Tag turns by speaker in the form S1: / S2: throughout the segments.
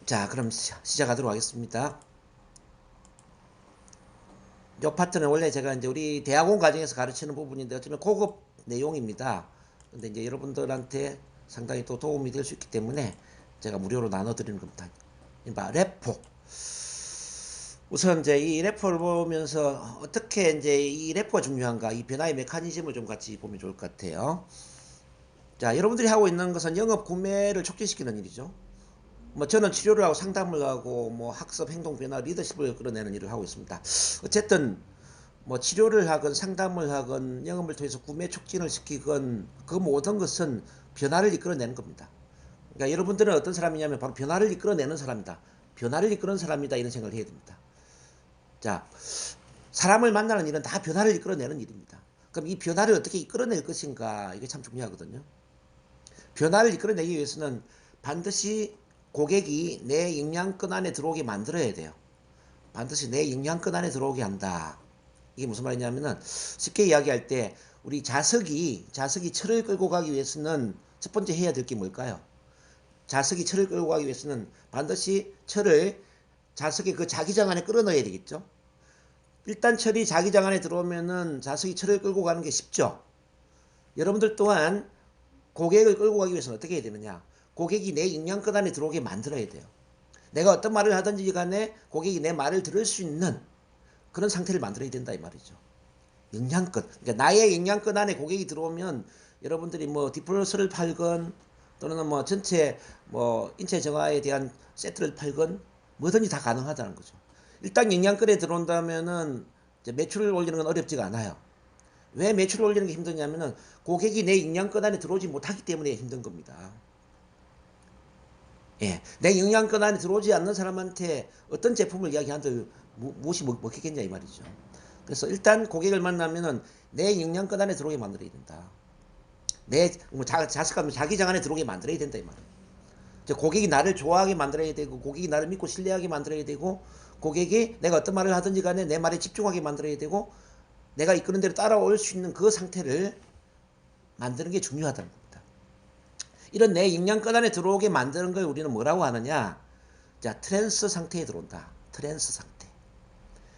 S1: 자, 그럼 시작하도록 하겠습니다. 이 파트는 원래 제가 이제 우리 대학원 과정에서 가르치는 부분인데 어쩌면 고급 내용입니다. 근데 이제 여러분들한테 상당히 또 도움이 될 수 있기 때문에 제가 무료로 나눠드리는 겁니다. 이봐, 레포. 우선 이제 이 레포를 보면서 어떻게 이제 이 레포가 중요한가, 이 변화의 메커니즘을 좀 같이 보면 좋을 것 같아요. 자, 여러분들이 하고 있는 것은 영업 구매를 촉진시키는 일이죠. 뭐 저는 치료를 하고 상담을 하고 뭐 학습 행동 변화 리더십을 끌어내는 일을 하고 있습니다. 어쨌든 뭐 치료를 하건 상담을 하건 영업을 통해서 구매 촉진을 시키건 그 모든 것은 변화를 이끌어내는 겁니다. 그러니까 여러분들은 어떤 사람이냐면 바로 변화를 이끌어내는 사람이다. 변화를 이끄는 사람이다, 이런 생각을 해야 됩니다. 자, 사람을 만나는 일은 다 변화를 이끌어내는 일입니다. 그럼 이 변화를 어떻게 이끌어낼 것인가, 이게 참 중요하거든요. 변화를 이끌어내기 위해서는 반드시 고객이 내 영향권 안에 들어오게 만들어야 돼요. 반드시 내 영향권 안에 들어오게 한다. 이게 무슨 말이냐면은 쉽게 이야기할 때 우리 자석이 철을 끌고 가기 위해서는 첫 번째 해야 될 게 뭘까요? 자석이 철을 끌고 가기 위해서는 반드시 철을 자석의 그 자기장 안에 끌어넣어야 되겠죠. 일단 철이 자기장 안에 들어오면은 자석이 철을 끌고 가는 게 쉽죠. 여러분들 또한 고객을 끌고 가기 위해서는 어떻게 해야 되느냐? 고객이 내 영향권 안에 들어오게 만들어야 돼요. 내가 어떤 말을 하든지 간에 고객이 내 말을 들을 수 있는 그런 상태를 만들어야 된다, 이 말이죠. 영향권. 그러니까 나의 영향권 안에 고객이 들어오면 여러분들이 뭐 디플러스를 팔건 또는 뭐 전체 뭐 인체 정화에 대한 세트를 팔건 뭐든지 다 가능하다는 거죠. 일단 영향권에 들어온다면은 이제 매출을 올리는 건 어렵지가 않아요. 왜 매출을 올리는 게 힘드냐면은 고객이 내 영향권 안에 들어오지 못하기 때문에 힘든 겁니다. 예, 내 영향권 안에 들어오지 않는 사람한테 어떤 제품을 이야기한들 무엇이 먹히겠냐, 이 말이죠. 그래서 일단 고객을 만나면은 내 영향권 안에 들어오게 만들어야 된다. 뭐 자식하면 자기장 안에 들어오게 만들어야 된다, 이 말이에요. 고객이 나를 좋아하게 만들어야 되고, 고객이 나를 믿고 신뢰하게 만들어야 되고, 고객이 내가 어떤 말을 하든지 간에 내 말에 집중하게 만들어야 되고, 내가 이끄는 대로 따라올 수 있는 그 상태를 만드는 게 중요하다는 겁니다. 이런 내 영향권 안에 들어오게 만드는 걸 우리는 뭐라고 하느냐? 자, 트랜스 상태에 들어온다. 트랜스 상태.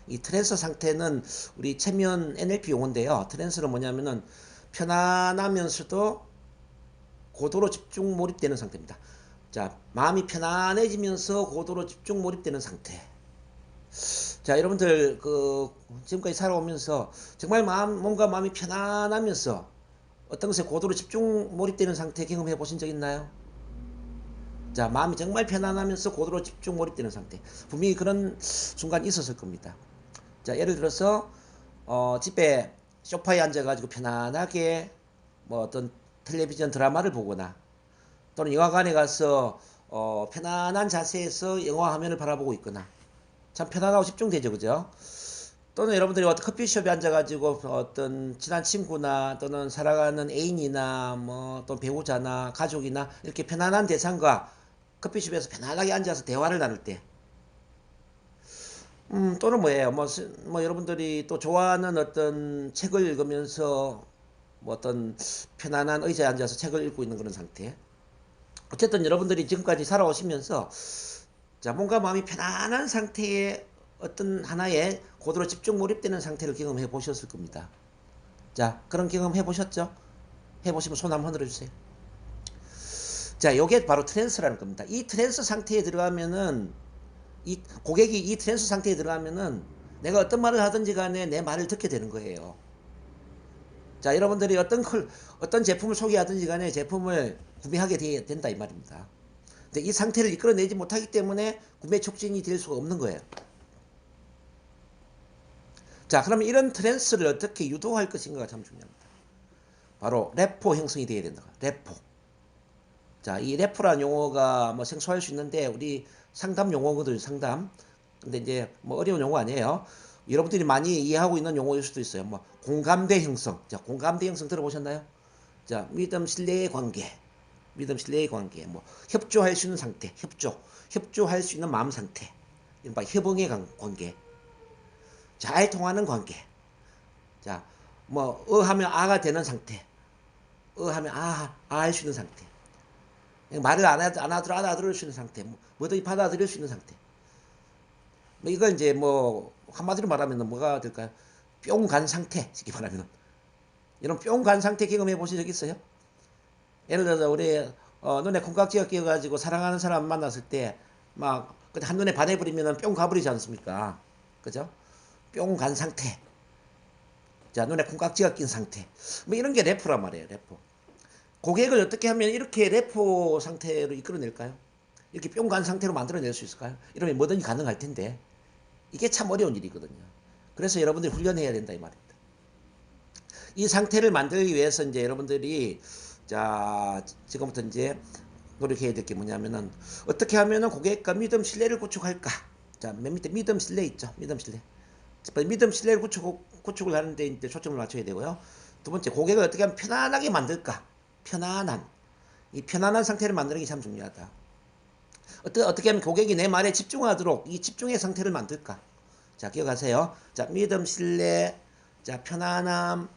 S1: 이 트랜스 상태는 우리 체면 NLP 용어인데요. 트랜스는 뭐냐면은 편안하면서도 고도로 집중 몰입되는 상태입니다. 자, 마음이 편안해지면서 고도로 집중 몰입되는 상태. 자, 여러분들 지금까지 살아오면서 정말 몸과 마음이 편안하면서 어떤 것에 고도로 집중 몰입되는 상태 경험해 보신 적 있나요? 자, 마음이 정말 편안하면서 고도로 집중 몰입되는 상태. 분명히 그런 순간이 있었을 겁니다. 자, 예를 들어서 집에 소파에 앉아가지고 편안하게 뭐 어떤 텔레비전 드라마를 보거나 또는 영화관에 가서 편안한 자세에서 영화 화면을 바라보고 있거나 참 편안하고 집중되죠, 그죠? 또는 여러분들이 어떤 커피숍에 앉아가지고 어떤 친한 친구나 또는 사랑하는 애인이나 뭐 또 배우자나 가족이나 이렇게 편안한 대상과 커피숍에서 편안하게 앉아서 대화를 나눌 때 또는 뭐예요? 뭐 여러분들이 또 좋아하는 어떤 책을 읽으면서 뭐 어떤 편안한 의자에 앉아서 책을 읽고 있는 그런 상태. 어쨌든 여러분들이 지금까지 살아오시면서 자, 몸과 마음이 편안한 상태의 어떤 하나의 고도로 집중 몰입되는 상태를 경험해 보셨을 겁니다. 자, 그런 경험 해 보셨죠? 해 보시면 손 한번 흔들어 주세요. 자, 요게 바로 트랜스라는 겁니다. 이 트랜스 상태에 들어가면은 이 고객이 이 트랜스 상태에 들어가면은 내가 어떤 말을 하든지 간에 내 말을 듣게 되는 거예요. 자, 여러분들이 어떤 제품을 소개하든지 간에 제품을 구매하게 된다, 이 말입니다. 근데 이 상태를 이끌어내지 못하기 때문에 구매 촉진이 될 수가 없는 거예요. 자, 그러면 이런 트랜스를 어떻게 유도할 것인가가 참 중요합니다. 바로 레포 형성이 되어야 된다. 레포. 자, 이 레포라는 용어가 뭐 생소할 수 있는데 우리 상담 용어거든요, 상담. 근데 이제 뭐 어려운 용어 아니에요. 여러분들이 많이 이해하고 있는 용어일 수도 있어요. 뭐 공감대 형성. 자, 공감대 형성 들어보셨나요? 자, 믿음, 신뢰의 관계. 믿음, 신뢰의 관계. 뭐 협조할 수 있는 상태. 협조할 수 있는 마음 상태. 이른바 협응의 관계. 잘 통하는 관계. 자, 뭐 하면 아가 되는 상태. 하면 할 수 있는 상태. 말을 알아들을 수 있는 상태, 뭐든지 받아들일 수 있는 상태. 뭐 이걸 이제 뭐 한마디로 말하면 뭐가 될까요? 뿅 간 상태, 쉽게 말하면. 이런 뿅 간 상태 경험해 보신 적 있어요? 예를 들어서 우리 눈에 콩깍지가 끼어가지고 사랑하는 사람 만났을 때 막 한눈에 반해버리면 뿅 가버리지 않습니까? 그죠? 뿅 간 상태. 자, 눈에 콩깍지가 낀 상태. 뭐 이런 게 래퍼란 말이에요, 래퍼. 고객을 어떻게 하면 이렇게 래퍼 상태로 이끌어낼까요? 이렇게 뿅 간 상태로 만들어낼 수 있을까요? 이러면 뭐든지 가능할 텐데 이게 참 어려운 일이거든요. 그래서 여러분들이 훈련해야 된다 이 말입니다. 이 상태를 만들기 위해서 이제 여러분들이 자 지금부터 이제 노력해야 될 게 뭐냐면은 어떻게 하면은 고객과 믿음 신뢰를 구축할까? 자, 맨 밑에 믿음 신뢰 있죠? 믿음 신뢰. 믿음 신뢰를 구축을 하는데 이제 초점을 맞춰야 되고요. 두 번째 고객을 어떻게 하면 편안하게 만들까? 편안한 이 편안한 상태를 만드는 게 참 중요하다. 어떻게 하면 고객이 내 말에 집중하도록 이 집중의 상태를 만들까? 자, 기억하세요. 자, 믿음, 신뢰, 자, 편안함,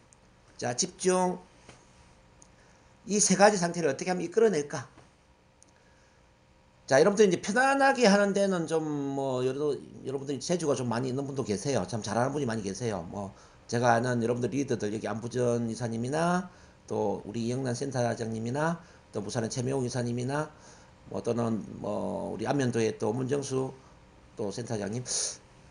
S1: 자, 집중. 이 세 가지 상태를 어떻게 하면 이끌어낼까? 자, 여러분들 이제 편안하게 하는 데는 좀 뭐 여러분들이 재주가 좀 많이 있는 분도 계세요. 참 잘하는 분이 많이 계세요. 뭐 제가 아는 여러분들 리더들 여기 안부전 이사님이나 또 우리 이영란 센터장님이나 또 부산의 최명욱 이사님이나 뭐 또는 뭐 우리 안면도의 또 문정수 또 센터장님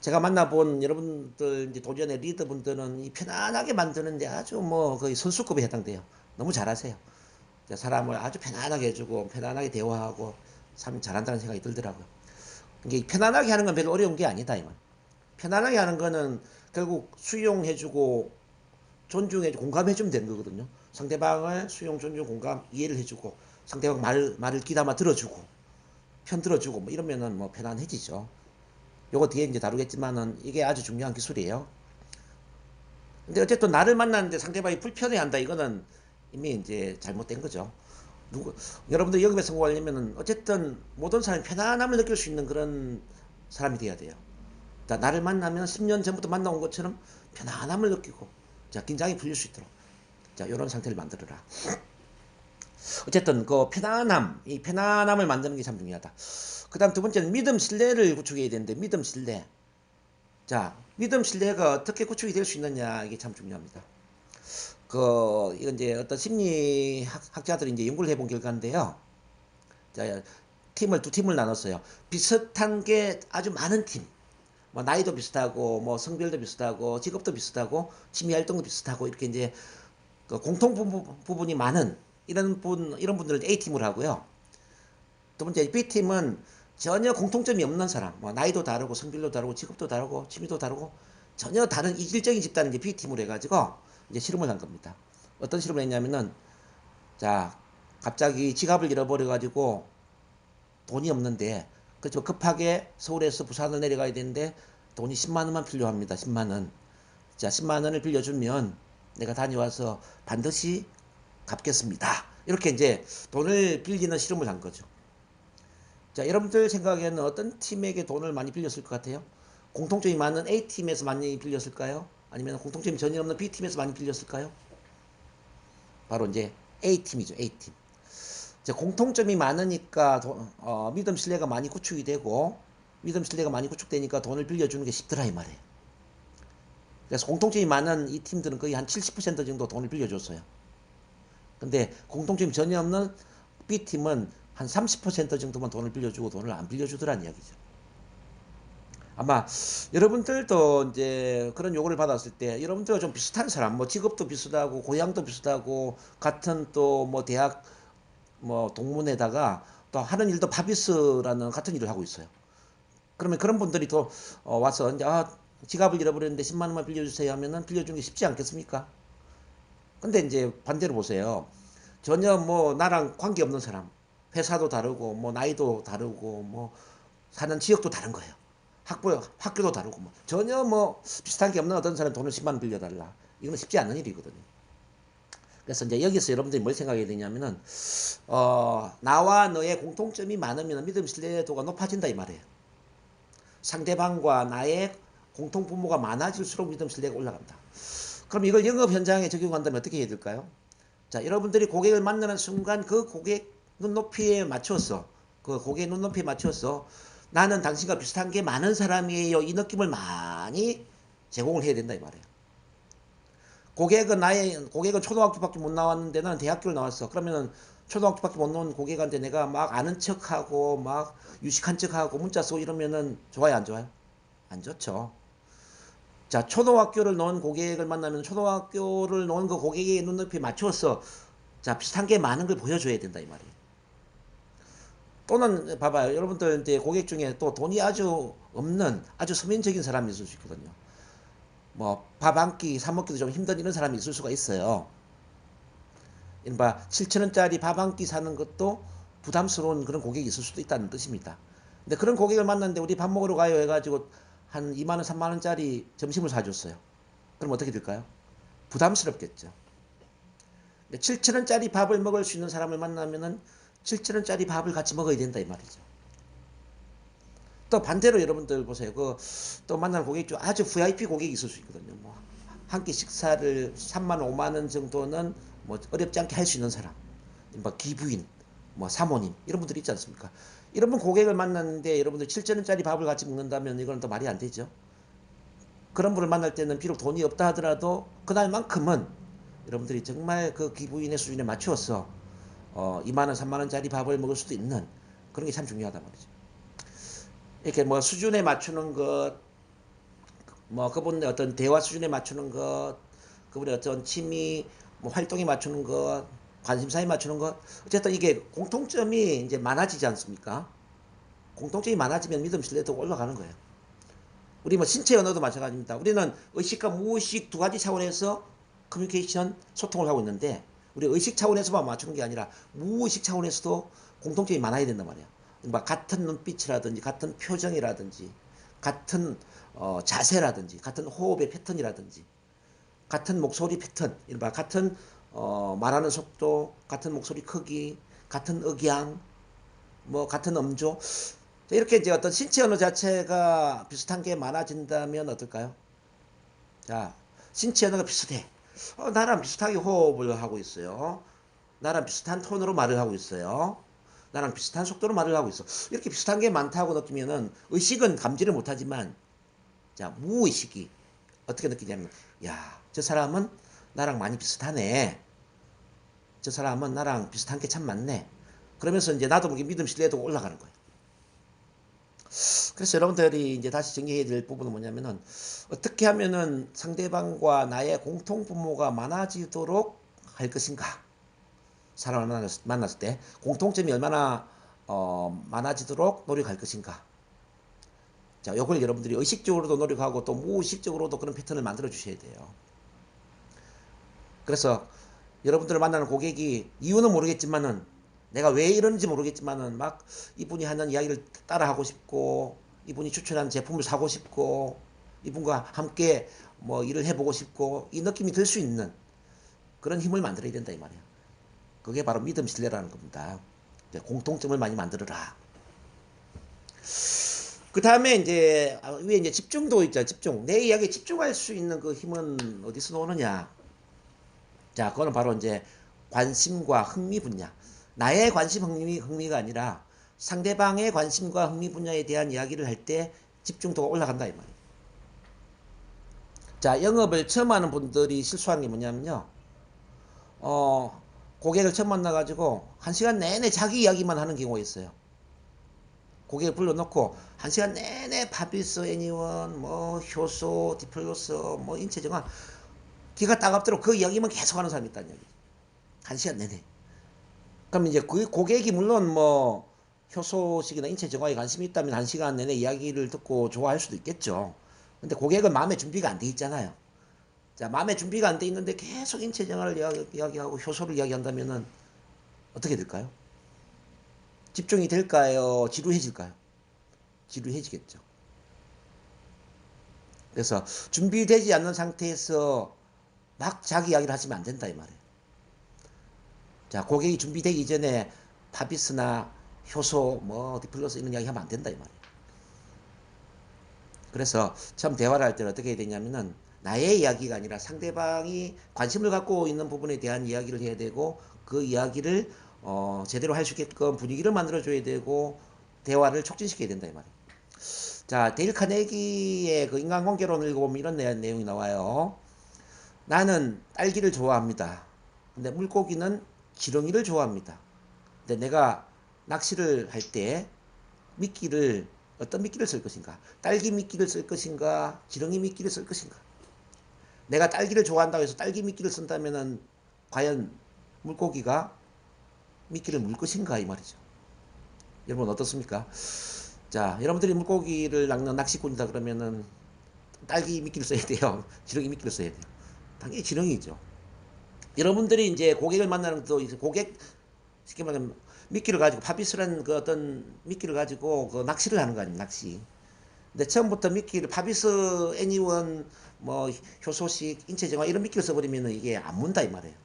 S1: 제가 만나본 여러분들 이제 도전의 리더분들은 이 편안하게 만드는데 아주 뭐 거의 선수급에 해당돼요. 너무 잘하세요. 사람을 아주 편안하게 해주고 편안하게 대화하고 참 잘한다는 생각이 들더라고요. 이게 편안하게 하는 건 별로 어려운 게 아니다 이 말. 편안하게 하는 거는 결국 수용해주고 존중해주고 공감해주면 되는 거거든요. 상대방을 수용, 존중, 공감, 이해를 해주고 상대방 말을 귀담아 들어주고 편 들어주고 뭐 이러면은 뭐 편안해지죠. 요거 뒤에 이제 다루겠지만은 이게 아주 중요한 기술이에요. 근데 어쨌든 나를 만났는데 상대방이 불편해한다 이거는 이미 이제 잘못된 거죠. 여러분들 영업에 성공하려면은 어쨌든 모든 사람이 편안함을 느낄 수 있는 그런 사람이 돼야 돼요. 나를 만나면 10년 전부터 만나온 것처럼 편안함을 느끼고 자 긴장이 풀릴 수 있도록 자 이런 상태를 만들어라. 어쨌든 그 편안함 이 편안함을 만드는 게 참 중요하다. 그 다음 두 번째는 믿음 신뢰를 구축해야 되는데 믿음 신뢰. 자 믿음 신뢰가 어떻게 구축이 될 수 있느냐 이게 참 중요합니다. 이건 이제 어떤 심리 학자들이 이제 연구를 해본 결과인데요. 자, 두 팀을 나눴어요. 비슷한 게 아주 많은 팀. 뭐 나이도 비슷하고 뭐 성별도 비슷하고 직업도 비슷하고 취미 활동도 비슷하고 이렇게 이제 그 공통 부분이 많은 이런 분들을 A팀을 하고요. 두 번째 B팀은 전혀 공통점이 없는 사람, 뭐 나이도 다르고 성별도 다르고 직업도 다르고 취미도 다르고 전혀 다른 이질적인 집단을 이제 B팀으로 해가지고 이제 실험을 한 겁니다. 어떤 실험을 했냐면은 자 갑자기 지갑을 잃어버려가지고 돈이 없는데 그렇죠 급하게 서울에서 부산을 내려가야 되는데 돈이 10만 원만 필요합니다. 10만 원. 자 10만 원을 빌려주면 내가 다녀와서 반드시 갚겠습니다. 이렇게 이제 돈을 빌리는 실험을 한 거죠. 자 여러분들 생각에는 어떤 팀에게 돈을 많이 빌렸을 것 같아요? 공통점이 많은 A팀에서 많이 빌렸을까요? 아니면 공통점이 전혀 없는 B팀에서 많이 빌렸을까요? 바로 이제 A팀이죠. A팀. 이제 공통점이 많으니까 믿음 신뢰가 많이 구축이 되고 믿음 신뢰가 많이 구축되니까 돈을 빌려주는 게 쉽더라 이 말이에요. 그래서 공통점이 많은 이 팀들은 거의 한 70% 정도 돈을 빌려줬어요. 근데 공통점이 전혀 없는 B팀은 한 30% 정도만 돈을 빌려주고 돈을 안 빌려주더란 이야기죠. 아마 여러분들도 이제 그런 요구를 받았을 때 여러분들과 좀 비슷한 사람, 뭐 직업도 비슷하고 고향도 비슷하고 같은 또 뭐 대학 뭐 동문회다가 또 하는 일도 파비스라는 같은 일을 하고 있어요. 그러면 그런 분들이 또 와서 이제 지갑을 잃어버렸는데 10만 원만 빌려주세요 하면은 빌려주는 게 쉽지 않겠습니까? 근데 이제 반대로 보세요. 전혀 뭐 나랑 관계없는 사람, 회사도 다르고 뭐 나이도 다르고 뭐 사는 지역도 다른 거예요. 학교도 다르고 뭐 전혀 뭐 비슷한 게 없는 어떤 사람 돈을 10만 원 빌려달라. 이건 쉽지 않은 일이거든요. 그래서 이제 여기서 여러분들이 뭘 생각해야 되냐면은 나와 너의 공통점이 많으면 믿음 신뢰도가 높아진다 이 말이에요. 상대방과 나의 공통 분모가 많아질수록 믿음 신뢰가 올라간다. 그럼 이걸 영업 현장에 적용한다면 어떻게 해야 될까요? 자, 여러분들이 고객을 만나는 순간 그 고객 눈높이에 맞춰서 그 고객 눈높이에 맞춰서 나는 당신과 비슷한 게 많은 사람이에요. 이 느낌을 많이 제공을 해야 된다 이 말이에요. 고객은 초등학교밖에 못 나왔는데 나는 대학교를 나왔어. 그러면은 초등학교밖에 못 나온 고객한테 내가 막 아는 척하고 막 유식한 척하고 문자 쓰고 이러면은 좋아요, 안 좋아요? 안 좋죠. 자, 초등학교를 나온 고객을 만나면 초등학교를 나온 그 고객의 눈높이에 맞춰서 자, 비슷한 게 많은 걸 보여줘야 된다 이 말이에요. 또는 봐봐요. 여러분들 이제 고객 중에 또 돈이 아주 없는 아주 서민적인 사람이 있을 수 있거든요. 뭐 밥 한 끼 사 먹기도 좀 힘든 이런 사람이 있을 수가 있어요. 이른바 7천 원짜리 밥 한 끼 사는 것도 부담스러운 그런 고객이 있을 수도 있다는 뜻입니다. 근데 그런 고객을 만났는데 우리 밥 먹으러 가요 해가지고 한 2만 원, 3만 원짜리 점심을 사줬어요. 그럼 어떻게 될까요? 부담스럽겠죠. 7천 원짜리 밥을 먹을 수 있는 사람을 만나면은 7천 원짜리 밥을 같이 먹어야 된다 이 말이죠. 또 반대로 여러분들 보세요. 그 또 만나는 고객 중 아주 VIP 고객이 있을 수 있거든요. 뭐 한 끼 식사를 3만 원, 5만 원 정도는 뭐 어렵지 않게 할 수 있는 사람, 뭐 기부인, 뭐 사모님 이런 분들이 있지 않습니까? 이런 분 고객을 만났는데 여러분들 7천 원짜리 밥을 같이 먹는다면 이거는 또 말이 안 되죠. 그런 분을 만날 때는 비록 돈이 없다 하더라도 그날만큼은 여러분들이 정말 그 기부인의 수준에 맞추어서 2만 원, 3만 원짜리 밥을 먹을 수도 있는 그런 게 참 중요하단 말이죠. 이렇게 뭐 수준에 맞추는 것, 뭐 그분의 어떤 대화 수준에 맞추는 것, 그분의 어떤 취미, 뭐 활동에 맞추는 것, 관심사에 맞추는 것, 어쨌든 이게 공통점이 이제 많아지지 않습니까? 공통점이 많아지면 믿음 신뢰도가 올라가는 거예요. 우리 뭐 신체 언어도 마찬가지입니다. 우리는 의식과 무의식 두 가지 차원에서 커뮤니케이션 소통을 하고 있는데 우리 의식 차원에서만 맞추는 게 아니라 무의식 차원에서도 공통점이 많아야 된단 말이에요. 뭐 같은 눈빛이라든지 같은 표정이라든지 같은 자세라든지 같은 호흡의 패턴이라든지 같은 목소리 패턴, 같은 말하는 속도, 같은 목소리 크기, 같은 억양, 뭐 같은 음조 이렇게 이제 어떤 신체 언어 자체가 비슷한 게 많아진다면 어떨까요? 자, 신체 언어가 비슷해. 나랑 비슷하게 호흡을 하고 있어요. 나랑 비슷한 톤으로 말을 하고 있어요. 나랑 비슷한 속도로 말을 하고 있어. 이렇게 비슷한 게 많다고 느끼면은 의식은 감지를 못하지만 자, 무의식이 어떻게 느끼냐면 야, 저 사람은 나랑 많이 비슷하네. 저 사람은 나랑 비슷한 게 참 많네. 그러면서 이제 나도 모르게 믿음 신뢰도가 올라가는 거예요. 그래서 여러분들이 이제 다시 정리해야 될 부분은 뭐냐면은 어떻게 하면은 상대방과 나의 공통 분모가 많아지도록 할 것인가. 사람을 만났을 때 공통점이 얼마나 많아지도록 노력할 것인가. 자, 요걸 여러분들이 의식적으로도 노력하고 또 무의식적으로도 그런 패턴을 만들어 주셔야 돼요. 그래서 여러분들을 만나는 고객이 이유는 모르겠지만은 내가 왜 이러는지 모르겠지만은 막 이분이 하는 이야기를 따라 하고 싶고 이분이 추천한 제품을 사고 싶고 이분과 함께 뭐 일을 해보고 싶고 이 느낌이 들 수 있는 그런 힘을 만들어야 된다 이 말이에요. 그게 바로 믿음 신뢰라는 겁니다. 공통점을 많이 만들어라. 그 다음에 이제 위에 이제 집중도 있죠. 집중. 내 이야기에 집중할 수 있는 그 힘은 어디서 나오느냐? 자, 그거는 바로 이제 관심과 흥미 분야. 나의 관심 흥미가 아니라 상대방의 관심과 흥미 분야에 대한 이야기를 할 때 집중도가 올라간다 이 말이에요. 자, 영업을 처음 하는 분들이 실수하는 게 뭐냐면요. 고객을 처음 만나가지고 1시간 내내 자기 이야기만 하는 경우가 있어요. 고객을 불러놓고 1시간 내내 파비스, 애니원, 뭐 효소, 디플로스, 뭐 인체정화 기가 따갑도록 그 이야기만 계속 하는 사람이 있다는 얘기죠. 1시간 내내. 그럼 이제 그 고객이 물론 뭐 효소식이나 인체 정화에 관심이 있다면 1시간 내내 이야기를 듣고 좋아할 수도 있겠죠. 근데 고객은 마음의 준비가 안 돼 있잖아요. 자, 마음의 준비가 안 돼 있는데 계속 인체 정화를 이야기하고 효소를 이야기한다면은 어떻게 될까요? 집중이 될까요? 지루해질까요? 지루해지겠죠. 그래서 준비되지 않는 상태에서 막 자기 이야기를 하시면 안 된다 이 말이에요. 자, 고객이 준비되기 전에 파비스나 효소, 뭐 디플러스 이런 이야기 하면 안 된다 이 말이에요. 그래서 처음 대화를 할 때는 어떻게 해야 되냐면은 나의 이야기가 아니라 상대방이 관심을 갖고 있는 부분에 대한 이야기를 해야 되고 그 이야기를 제대로 할 수 있게끔 분위기를 만들어줘야 되고 대화를 촉진시켜야 된다 이 말이에요. 자, 데일 카네기의 그 인간관계론을 읽어보면 이런 내용이 나와요. 나는 딸기를 좋아합니다. 근데 물고기는 지렁이를 좋아합니다. 근데 내가 낚시를 할 때 미끼를 어떤 미끼를 쓸 것인가? 딸기 미끼를 쓸 것인가? 지렁이 미끼를 쓸 것인가? 내가 딸기를 좋아한다고 해서 딸기 미끼를 쓴다면은 과연 물고기가 미끼를 물 것인가 이 말이죠. 여러분 어떻습니까? 자, 여러분들이 물고기를 낚는 낚시꾼이다 그러면은 딸기 미끼를 써야 돼요. 지렁이 미끼를 써야 돼요. 당연히 지렁이죠. 여러분들이 이제 고객을 만나는 또 고객 쉽게 말하면 미끼를 가지고 파비스라는 그 어떤 미끼를 가지고 그 낚시를 하는 거 아닙니까? 낚시. 근데 처음부터 미끼를 파비스 애니원 뭐 효소식 인체정화 이런 미끼를 써버리면 이게 안 문다 이 말이에요.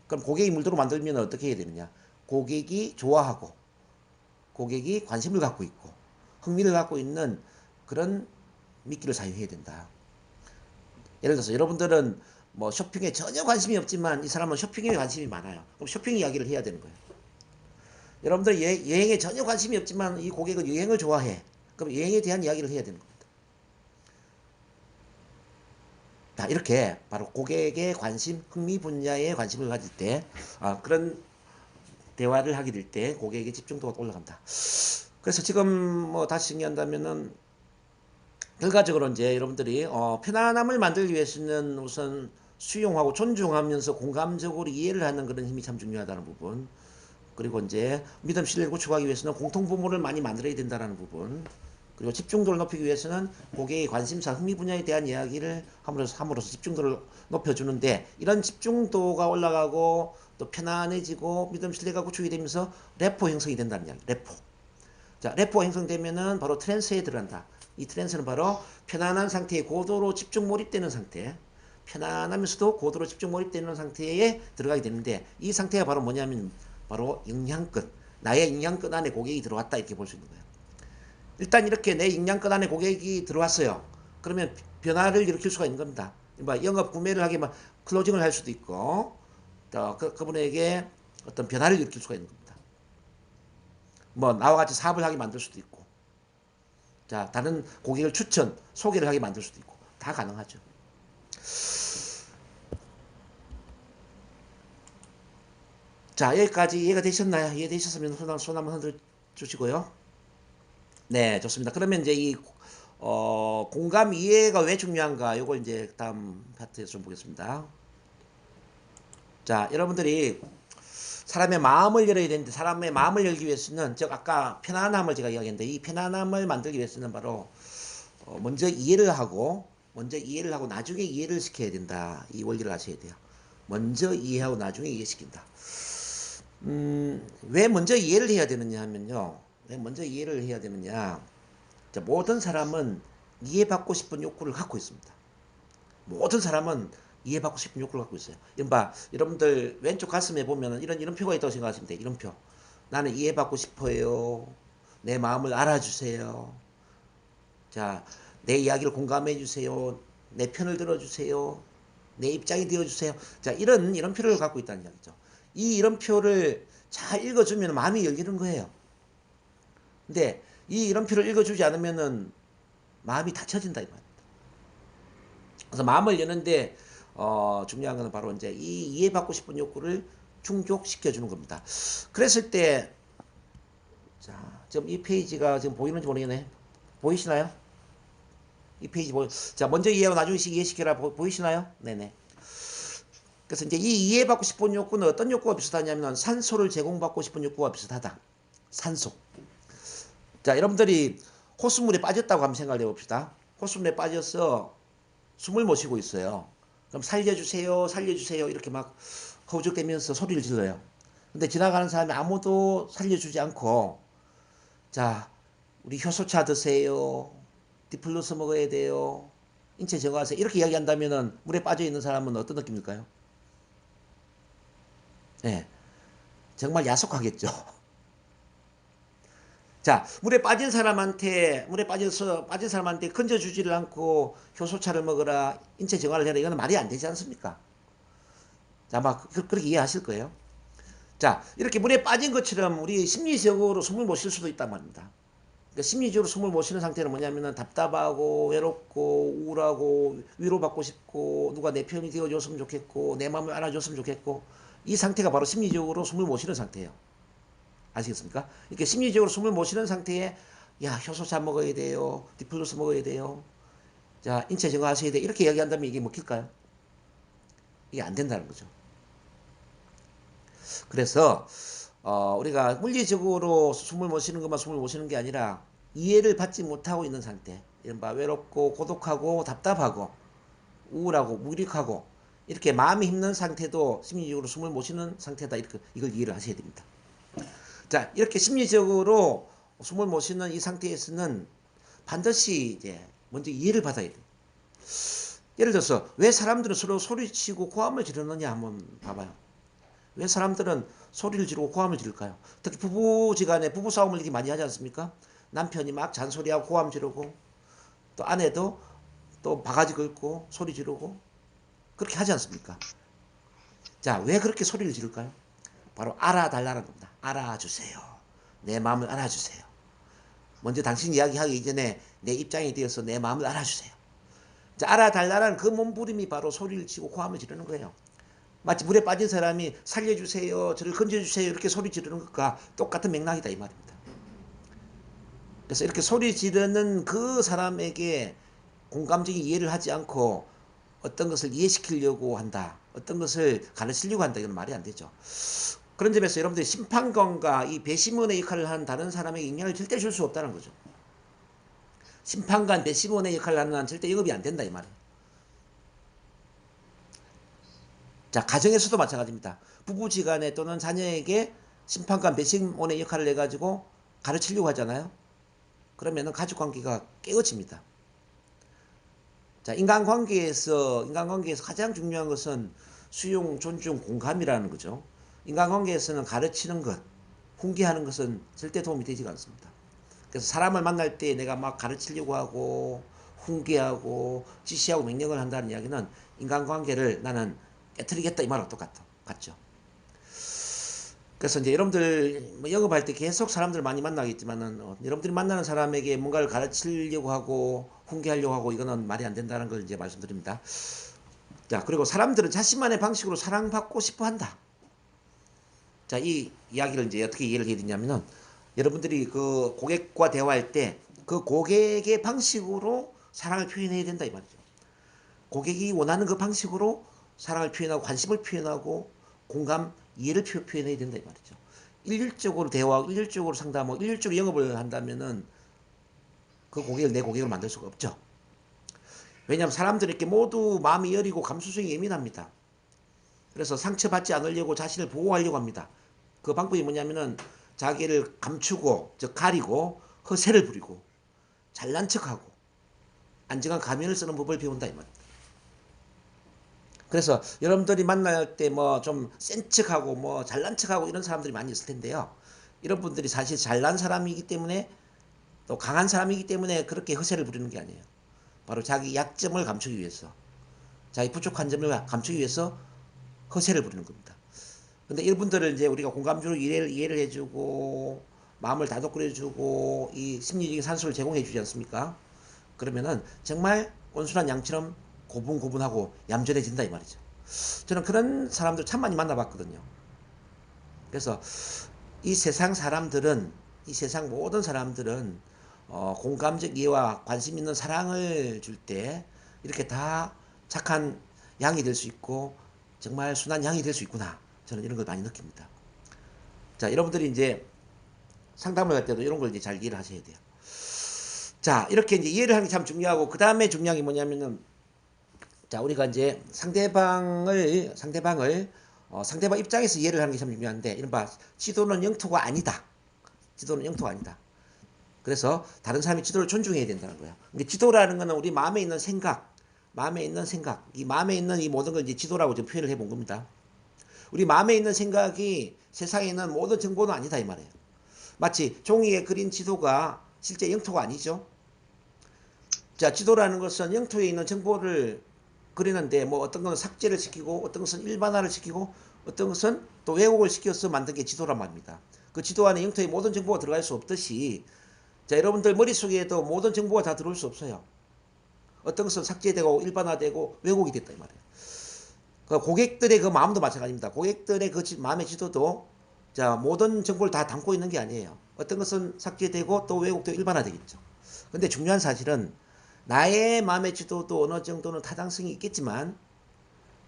S1: 그럼 고객이 물도록 만들면 어떻게 해야 되느냐? 고객이 좋아하고 고객이 관심을 갖고 있고 흥미를 갖고 있는 그런 미끼를 사용해야 된다. 예를 들어서 여러분들은 뭐 쇼핑에 전혀 관심이 없지만 이 사람은 쇼핑에 관심이 많아요. 그럼 쇼핑 이야기를 해야 되는 거예요. 여러분들 여행에 전혀 관심이 없지만 이 고객은 여행을 좋아해. 그럼 여행에 대한 이야기를 해야 되는 겁니다. 자, 이렇게 바로 고객의 관심, 흥미 분야에 관심을 가질 때 그런 대화를 하게 될 때 고객의 집중도가 올라간다. 그래서 지금 뭐 다시 정리한다면은 결과적으로 이제 여러분들이 편안함을 만들기 위해서는 우선 수용하고 존중하면서 공감적으로 이해를 하는 그런 힘이 참 중요하다는 부분. 그리고 이제 믿음 신뢰를 구축하기 위해서는 공통부모를 많이 만들어야 된다는 부분. 그리고 집중도를 높이기 위해서는 고객의 관심사, 흥미 분야에 대한 이야기를 함으로써 집중도를 높여주는데 이런 집중도가 올라가고 또 편안해지고 믿음 신뢰가 구축이 되면서 레포 형성이 된다는 이야기. 레포. 자, 레포 형성되면은 바로 트랜스에 들어간다. 이 트랜스는 바로 편안한 상태에 고도로 집중 몰입되는 상태. 편안하면서도 고도로 집중 몰입되는 상태에 들어가게 되는데 이 상태가 바로 뭐냐면 바로 영향권. 나의 영향권 안에 고객이 들어왔다 이렇게 볼 수 있는 거예요. 일단 이렇게 내 영향권 안에 고객이 들어왔어요. 그러면 변화를 일으킬 수가 있는 겁니다. 영업 구매를 하게 막 클로징을 할 수도 있고 그분에게 어떤 변화를 일으킬 수가 있는 겁니다. 뭐 나와 같이 사업을 하게 만들 수도 있고 자 다른 고객을 소개를 하게 만들 수도 있고 다 가능하죠. 자 여기까지 이해가 되셨나요? 이해되셨으면 손 한번 흔들어 주시고요. 네 좋습니다. 그러면 이제 이 공감 이해가 왜 중요한가 요걸 이제 다음 파트에서 좀 보겠습니다. 자 여러분들이 사람의 마음을 열어야 되는데 사람의 마음을 열기 위해서는 즉 아까 편안함을 제가 이야기했는데 이 편안함을 만들기 위해서는 바로 먼저 이해를 하고 나중에 이해를 시켜야 된다. 이 원리를 아셔야 돼요. 먼저 이해하고 나중에 이해시킨다. 왜 먼저 이해를 해야 되느냐 하면요. 왜 먼저 이해를 해야 되느냐. 자, 모든 사람은 이해받고 싶은 욕구를 갖고 있습니다. 모든 사람은 이해받고 싶은 욕구를 갖고 있어요. 이른바 여러분들 왼쪽 가슴에 보면 이런 표가 있다고 생각하시면 돼요. 이런 표. 나는 이해받고 싶어요. 내 마음을 알아주세요. 자, 내 이야기를 공감해 주세요. 내 편을 들어주세요. 내 입장이 되어주세요. 자, 이런 표를 갖고 있다는 이야기죠. 이런 표를 잘 읽어주면 마음이 열리는 거예요. 근데 이런 표를 읽어주지 않으면은 마음이 닫혀진다 이 말입니다. 그래서 마음을 여는데 중요한 것은 바로 이제 이 이해받고 싶은 욕구를 충족시켜 주는 겁니다. 그랬을 때 자, 지금 이 페이지가 지금 보이는지 모르겠네. 보이시나요? 이 페이지 자, 먼저 이해하고 나중에 이해시켜라 보이시나요? 네네. 그래서 이제 이 이해받고 싶은 욕구는 어떤 욕구가 비슷하냐면 산소를 제공받고 싶은 욕구가 비슷하다. 산소. 자, 여러분들이 호수물에 빠졌다고 한번 생각을 해봅시다. 호수물에 빠져서 숨을 못 쉬고 있어요. 그럼 살려주세요, 살려주세요 이렇게 막 허우적대면서 소리를 질러요. 근데 지나가는 사람이 아무도 살려주지 않고 자, 우리 효소차 드세요. 디플러스 먹어야 돼요. 인체 정화하세요. 이렇게 이야기한다면은 물에 빠져 있는 사람은 어떤 느낌일까요? 네, 정말 야속하겠죠. 자, 빠진 사람한테 건져주지를 않고 효소차를 먹어라, 인체 정화를 해라, 이거는 말이 안 되지 않습니까? 자, 막, 그렇게 이해하실 거예요. 자, 이렇게 물에 빠진 것처럼 우리 심리적으로 숨을 못 쉴 수도 있단 말입니다. 그러니까 심리적으로 숨을 못 쉬는 상태는 뭐냐면은 답답하고 외롭고 우울하고 위로받고 싶고 누가 내 편이 되어줬으면 좋겠고 내 마음을 알아줬으면 좋겠고 이 상태가 바로 심리적으로 숨을 못 쉬는 상태예요. 아시겠습니까? 이렇게 심리적으로 숨을 못 쉬는 상태에 야 효소산 먹어야 돼요. 디플루스 먹어야 돼요. 자 인체 정화하셔야 돼. 이렇게 이야기한다면 이게 먹힐까요? 이게 안 된다는 거죠. 그래서 우리가 물리적으로 숨을 못 쉬는 것만 숨을 못 쉬는 게 아니라 이해를 받지 못하고 있는 상태 이른바 외롭고 고독하고 답답하고 우울하고 무력하고 이렇게 마음이 힘든 상태도 심리적으로 숨을 못 쉬는 상태다 이렇게 이걸 이해를 하셔야 됩니다. 자 이렇게 심리적으로 숨을 못 쉬는 이 상태에서는 반드시 이제 먼저 이해를 받아야 돼요. 예를 들어서 왜 사람들은 서로 소리치고 고함을 지르느냐 한번 봐봐요. 왜 사람들은 소리를 지르고 고함을 지를까요? 특히 부부지간에 부부싸움을 이렇게 많이 하지 않습니까? 남편이 막 잔소리하고 고함 지르고 또 아내도 또 바가지 긁고 소리 지르고 그렇게 하지 않습니까? 자, 왜 그렇게 소리를 지를까요? 바로 알아달라는 겁니다. 알아주세요. 내 마음을 알아주세요. 먼저 당신 이야기하기 이전에 내 입장이 되어서 내 마음을 알아주세요. 자, 알아달라는 그 몸부림이 바로 소리를 치고 고함을 지르는 거예요. 마치 물에 빠진 사람이 살려주세요, 저를 건져주세요 이렇게 소리 지르는 것과 똑같은 맥락이다 이 말입니다. 그래서 이렇게 소리 지르는 그 사람에게 공감적인 이해를 하지 않고 어떤 것을 이해시키려고 한다, 어떤 것을 가르치려고 한다 이건 말이 안 되죠. 그런 점에서 여러분들이 심판관과 이 배심원의 역할을 하는 다른 사람에게 영향을 절대 줄 수 없다는 거죠. 심판관, 배심원의 역할을 하는 한 절대 영업이 안 된다 이 말이에요. 자, 가정에서도 마찬가지입니다. 부부지간에 또는 자녀에게 심판관, 배심원의 역할을 해가지고 가르치려고 하잖아요. 그러면은 가족관계가 깨어집니다. 자, 인간관계에서 가장 중요한 것은 수용, 존중, 공감이라는 거죠. 인간관계에서는 가르치는 것, 훈계하는 것은 절대 도움이 되지가 않습니다. 그래서 사람을 만날 때 내가 막 가르치려고 하고 훈계하고 지시하고 명령을 한다는 이야기는 인간관계를 나는 깨트리겠다 이 말하고 같죠. 그래서 이제 여러분들 뭐 영업할 때 계속 사람들 많이 만나겠지만은 여러분들이 만나는 사람에게 뭔가를 가르치려고 하고 훈계하려고 하고 이거는 말이 안 된다는 걸 이제 말씀드립니다. 자, 그리고 사람들은 자신만의 방식으로 사랑받고 싶어 한다. 자, 이 이야기를 이제 어떻게 이해를 해야 되냐면은 여러분들이 그 고객과 대화할 때 그 고객의 방식으로 사랑을 표현해야 된다 이 말이죠. 고객이 원하는 그 방식으로 사랑을 표현하고 관심을 표현하고 공감, 이해를 표현해야 된다 이 말이죠. 일률적으로 대화하고 일률적으로 상담하고 일률적으로 영업을 한다면은 그 고객을 내 고객으로 만들 수가 없죠. 왜냐하면 사람들이 이렇게 모두 마음이 여리고 감수성이 예민합니다. 그래서 상처받지 않으려고 자신을 보호하려고 합니다. 그 방법이 뭐냐면은 자기를 감추고 즉 가리고 허세를 부리고 잘난 척하고 안정한 가면을 쓰는 법을 배운다 이 말입니다. 그래서 여러분들이 만날 때 뭐 좀 센 척하고 뭐 잘난 척하고 이런 사람들이 많이 있을 텐데요. 이런 분들이 사실 잘난 사람이기 때문에 또 강한 사람이기 때문에 그렇게 허세를 부리는 게 아니에요. 바로 자기 약점을 감추기 위해서 자기 부족한 점을 감추기 위해서 허세를 부리는 겁니다. 근데 이분들을 이제 우리가 공감적으로 이해를 해주고 마음을 다독거려주고 이 심리적인 산소를 제공해주지 않습니까? 그러면은 정말 온순한 양처럼 고분고분하고 얌전해진다 이 말이죠. 저는 그런 사람들 참 많이 만나봤거든요. 그래서 이 세상 사람들은 이 세상 모든 사람들은 공감적 이해와 관심 있는 사랑을 줄 때 이렇게 다 착한 양이 될 수 있고 정말 순한 양이 될 수 있구나. 저는 이런 걸 많이 느낍니다. 자, 여러분들이 이제 상담을 할 때도 이런 걸 이제 잘 이해를 하셔야 돼요. 자, 이렇게 이제 이해를 하는 게 참 중요하고 그 다음에 중요한 게 뭐냐면은 자, 우리가 이제 상대방 입장에서 이해를 하는 게 참 중요한데 이른바 지도는 영토가 아니다. 지도는 영토가 아니다. 그래서 다른 사람의 지도를 존중해야 된다는 거예요. 근데 지도라는 거는 우리 마음에 있는 생각, 이 마음에 있는 이 모든 걸 이제 지도라고 지금 표현을 해본 겁니다. 우리 마음에 있는 생각이 세상에 있는 모든 정보는 아니다 이 말이에요. 마치 종이에 그린 지도가 실제 영토가 아니죠. 자, 지도라는 것은 영토에 있는 정보를 그리는데 뭐 어떤 것은 삭제를 시키고 어떤 것은 일반화를 시키고 어떤 것은 또 왜곡을 시켜서 만든 게 지도란 말입니다. 그 지도 안에 영토의 모든 정보가 들어갈 수 없듯이 자, 여러분들 머릿속에도 모든 정보가 다 들어올 수 없어요. 어떤 것은 삭제되고 일반화되고 왜곡이 됐다 이 말이에요. 그 고객들의 그 마음도 마찬가지입니다. 고객들의 그 마음의 지도도 자, 모든 정보를 다 담고 있는 게 아니에요. 어떤 것은 삭제되고 또 왜곡되고 일반화되겠죠. 근데 중요한 사실은 나의 마음의 지도도 어느 정도는 타당성이 있겠지만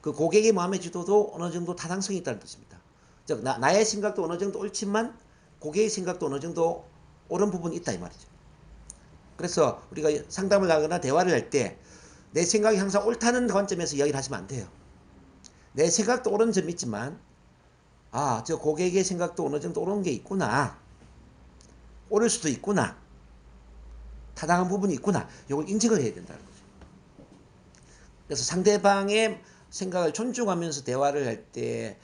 S1: 그 고객의 마음의 지도도 어느 정도 타당성이 있다는 뜻입니다. 즉 나의 생각도 어느 정도 옳지만 고객의 생각도 어느 정도 옳은 부분이 있다 이 말이죠. 그래서 우리가 상담을 하거나 대화를 할 때 내 생각이 항상 옳다는 관점에서 이야기를 하시면 안 돼요. 내 생각도 옳은 점이 있지만 아, 저 고객의 생각도 어느 정도 옳은 게 있구나. 옳을 수도 있구나. 타당한 부분이 있구나. 이걸 인식을 해야 된다는 거죠. 그래서 상대방의 생각을 존중하면서 대화를 할 때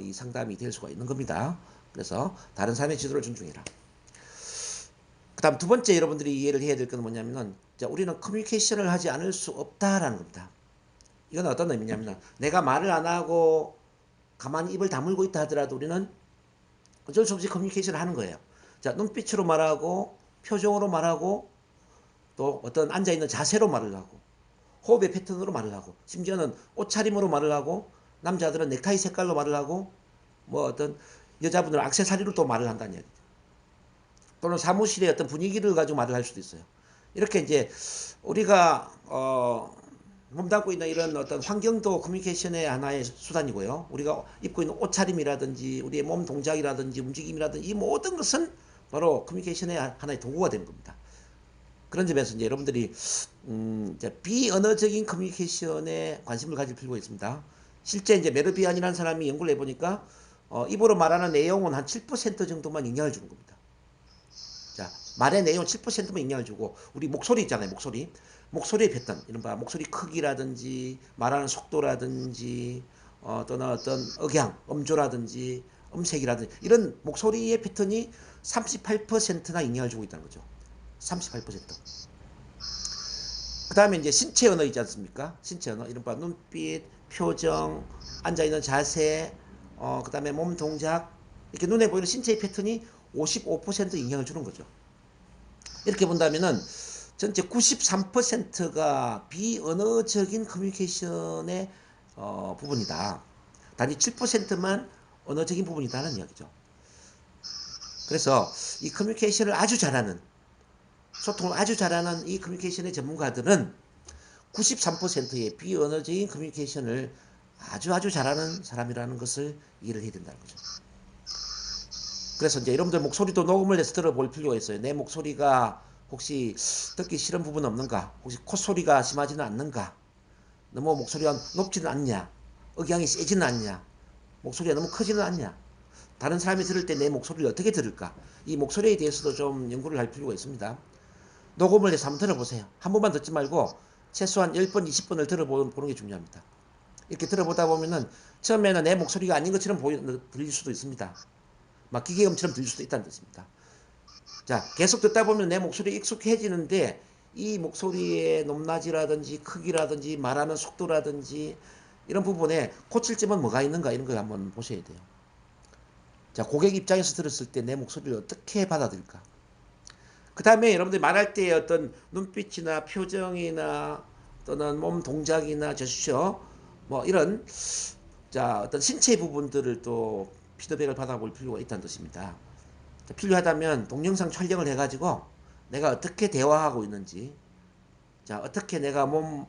S1: 이 상담이 될 수가 있는 겁니다. 그래서 다른 사람의 지도를 존중해라. 그 다음 두 번째 여러분들이 이해를 해야 될 건 뭐냐면은 자, 우리는 커뮤니케이션을 하지 않을 수 없다라는 겁니다. 이건 어떤 의미냐면 내가 말을 안 하고 가만히 입을 다물고 있다 하더라도 우리는 어쩔 수 없이 커뮤니케이션을 하는 거예요. 자, 눈빛으로 말하고 표정으로 말하고 또 어떤 앉아있는 자세로 말을 하고 호흡의 패턴으로 말을 하고 심지어는 옷차림으로 말을 하고 남자들은 넥타이 색깔로 말을 하고 뭐 어떤 여자분들은 액세서리로 또 말을 한다는 얘기죠. 또는 사무실의 어떤 분위기를 가지고 말을 할 수도 있어요. 이렇게 이제 우리가 몸담고 있는 이런 어떤 환경도 커뮤니케이션의 하나의 수단이고요. 우리가 입고 있는 옷차림이라든지 우리의 몸 동작이라든지 움직임이라든지 이 모든 것은 바로 커뮤니케이션의 하나의 도구가 되는 겁니다. 그런 점에서 이제 여러분들이 이제 비언어적인 커뮤니케이션에 관심을 가질 필요가 있습니다. 실제 이제 메르비안이라는 사람이 연구를 해보니까 입으로 말하는 내용은 한 7% 정도만 영향을 주는 겁니다. 자, 말의 내용 7%만 영향을 주고 우리 목소리 있잖아요. 목소리의 패턴, 이른바 목소리 크기라든지 말하는 속도라든지 또는 어떤 억양, 음조라든지 음색이라든지 이런 목소리의 패턴이 38%나 영향을 주고 있다는 거죠. 38%. 그 다음에 이제 신체 언어 있지 않습니까? 신체 언어, 이른바 눈빛, 표정, 앉아있는 자세, 그 다음에 몸 동작, 이렇게 눈에 보이는 신체의 패턴이 55% 영향을 주는 거죠. 이렇게 본다면은 전체 93%가 비언어적인 커뮤니케이션의 부분이다. 단지 7%만 언어적인 부분이다는 이야기죠. 그래서 이 커뮤니케이션을 아주 잘하는 소통을 아주 잘하는 이 커뮤니케이션의 전문가들은 93%의 비언어적인 커뮤니케이션을 아주 잘하는 사람이라는 것을 이해를 해야 된다는 거죠. 그래서 이제 여러분들 목소리도 녹음을 해서 들어볼 필요가 있어요. 내 목소리가 혹시 듣기 싫은 부분 없는가? 혹시 콧소리가 심하지는 않는가? 너무 목소리가 높지는 않냐? 억양이 세지는 않냐? 목소리가 너무 크지는 않냐? 다른 사람이 들을 때 내 목소리를 어떻게 들을까? 이 목소리에 대해서도 좀 연구를 할 필요가 있습니다. 녹음을 해서 한번 들어보세요. 한 번만 듣지 말고 최소한 10번, 20번을 들어보는 게 중요합니다. 이렇게 들어보다 보면은 처음에는 내 목소리가 아닌 것처럼 들릴 수도 있습니다. 막 기계음처럼 들릴 수도 있다는 뜻입니다. 자, 계속 듣다 보면 내 목소리에 익숙해지는데 이 목소리의 높낮이라든지 크기라든지 말하는 속도라든지 이런 부분에 고칠 점은 뭐가 있는가 이런 걸 한번 보셔야 돼요. 자, 고객 입장에서 들었을 때 내 목소리를 어떻게 받아들일까? 그 다음에 여러분들이 말할 때 어떤 눈빛이나 표정이나 또는 몸 동작이나 제스처 뭐 이런 자 어떤 신체 부분들을 또 피드백을 받아볼 필요가 있다는 뜻입니다. 자, 필요하다면 동영상 촬영을 해가지고 내가 어떻게 대화하고 있는지 자 어떻게 내가 몸